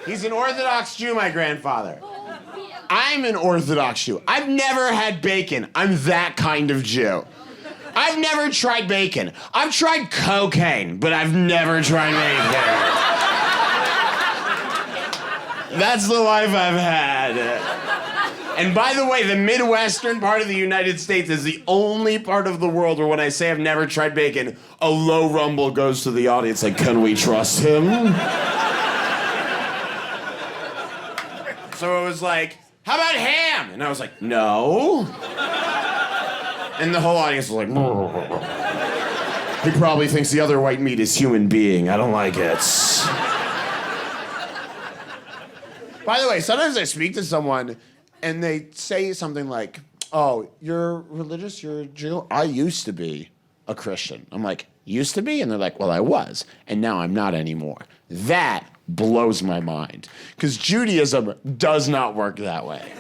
He's an Orthodox Jew, my grandfather. I'm an Orthodox Jew. I've never had bacon. I'm that kind of Jew. I've never tried bacon. I've tried cocaine, but I've never tried bacon. That's the life I've had. And by the way, the Midwestern part of the United States is the only part of the world where when I say I've never tried bacon, a low rumble goes to the audience like, can we trust him? So it was like, how about ham? And I was like, no. And the whole audience was like, he probably thinks the other white meat is human being. I don't like it. By the way, sometimes I speak to someone and they say something like, oh, you're religious, you're a Jew? I used to be a Christian. I'm like, used to be? And they're like, well, I was, and now I'm not anymore. That blows my mind. Because Judaism does not work that way.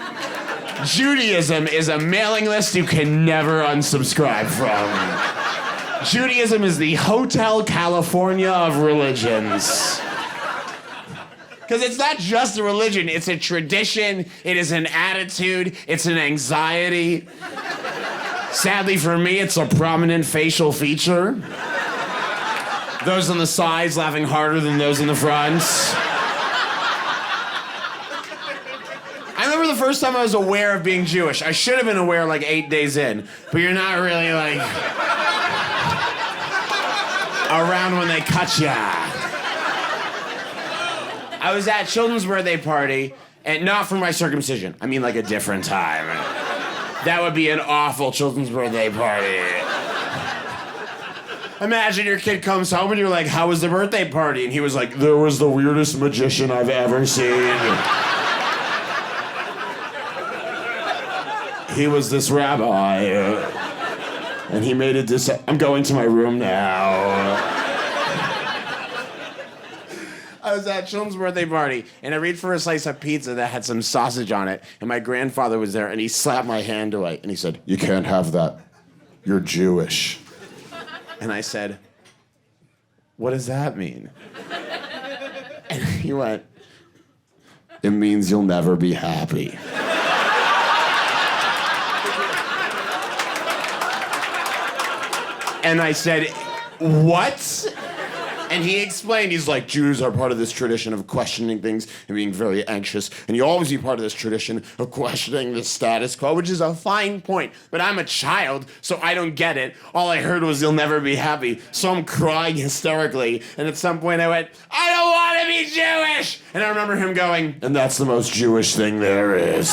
Judaism is a mailing list you can never unsubscribe from. Judaism is the Hotel California of religions. Because it's not just a religion, it's a tradition, it is an attitude, it's an anxiety. Sadly for me, it's a prominent facial feature. Those on the sides laughing harder than those in the front. I remember the first time I was aware of being Jewish. I should have been aware like 8 days in, but you're not really like around when they cut ya. I was at children's birthday party, and not for my circumcision. I mean like a different time. That would be an awful children's birthday party. Imagine your kid comes home and you're like, how was the birthday party? And he was like, there was the weirdest magician I've ever seen. He was this rabbi, and he made a I'm going to my room now. I was at children's birthday party, and I reached for a slice of pizza that had some sausage on it, and my grandfather was there, and he slapped my hand away, and he said, you can't have that. You're Jewish. And I said, what does that mean? And he went, it means you'll never be happy. And I said, what? And he explained, he's like, Jews are part of this tradition of questioning things and being very anxious. And you always be part of this tradition of questioning the status quo, which is a fine point. But I'm a child, so I don't get it. All I heard was, you'll never be happy. So I'm crying hysterically. And at some point I went, I don't want to be Jewish! And I remember him going, and that's the most Jewish thing there is.